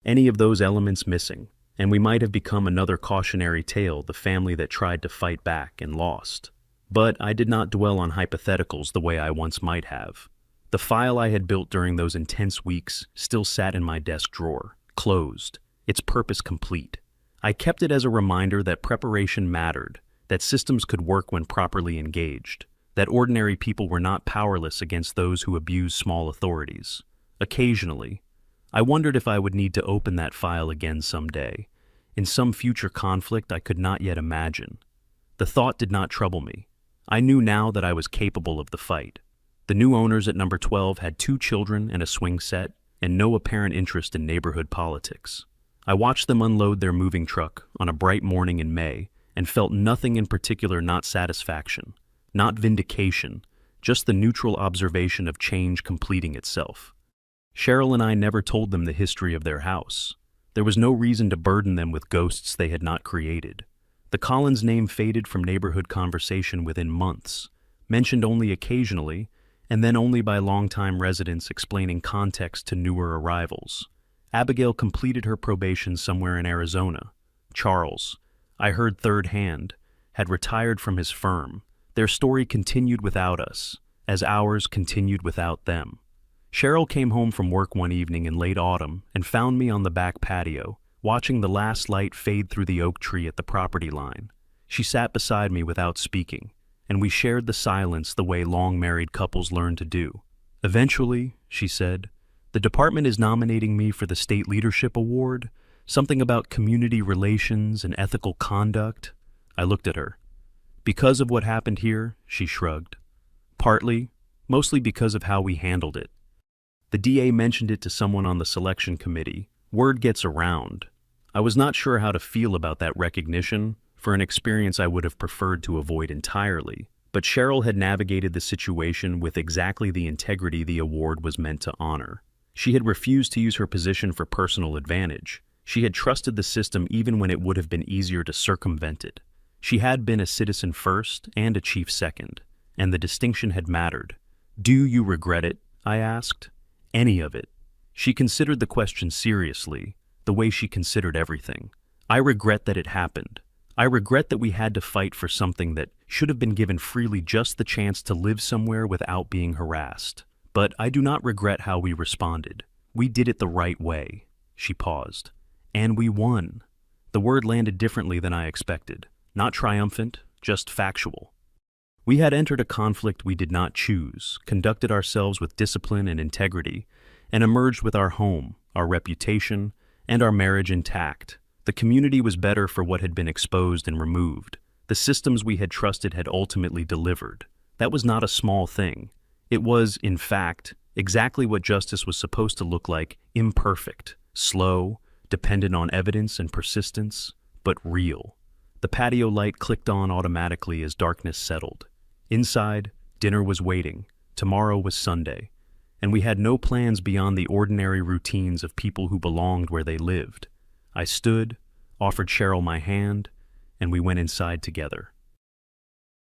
Any of those elements missing, and we might have become another cautionary tale, the family that tried to fight back and lost. But I did not dwell on hypotheticals the way I once might have. The file I had built during those intense weeks still sat in my desk drawer, closed, its purpose complete. I kept it as a reminder that preparation mattered, that systems could work when properly engaged, that ordinary people were not powerless against those who abuse small authorities. Occasionally, I wondered if I would need to open that file again someday, in some future conflict I could not yet imagine. The thought did not trouble me. I knew now that I was capable of the fight. The new owners at number 12 had 2 children and a swing set, and no apparent interest in neighborhood politics. I watched them unload their moving truck on a bright morning in May and felt nothing in particular, not satisfaction, not vindication, just the neutral observation of change completing itself. Cheryl and I never told them the history of their house. There was no reason to burden them with ghosts they had not created. The Collins name faded from neighborhood conversation within months, mentioned only occasionally, and then only by longtime residents explaining context to newer arrivals. Abigail completed her probation somewhere in Arizona. Charles, I heard third hand, had retired from his firm. Their story continued without us, as ours continued without them. Cheryl came home from work one evening in late autumn and found me on the back patio, watching the last light fade through the oak tree at the property line. She sat beside me without speaking, and we shared the silence the way long-married couples learn to do. Eventually, she said, the department is nominating me for the State Leadership Award, something about community relations and ethical conduct. I looked at her. Because of what happened here, she shrugged. Partly, mostly because of how we handled it. The DA mentioned it to someone on the selection committee. Word gets around. I was not sure how to feel about that recognition, for an experience I would have preferred to avoid entirely. But Cheryl had navigated the situation with exactly the integrity the award was meant to honor. She had refused to use her position for personal advantage. She had trusted the system even when it would have been easier to circumvent it. She had been a citizen first and a chief second, and the distinction had mattered. Do you regret it? I asked. Any of it. She considered the question seriously, the way she considered everything. I regret that it happened. I regret that we had to fight for something that should have been given freely, just the chance to live somewhere without being harassed. But I do not regret how we responded. We did it the right way. She paused. And we won. The word landed differently than I expected. Not triumphant, just factual. We had entered a conflict we did not choose, conducted ourselves with discipline and integrity, and emerged with our home, our reputation, and our marriage intact. The community was better for what had been exposed and removed. The systems we had trusted had ultimately delivered. That was not a small thing. It was, in fact, exactly what justice was supposed to look like: imperfect, slow, dependent on evidence and persistence, but real. The patio light clicked on automatically as darkness settled. Inside, dinner was waiting. Tomorrow was Sunday, and we had no plans beyond the ordinary routines of people who belonged where they lived. I stood, offered Cheryl my hand, and we went inside together.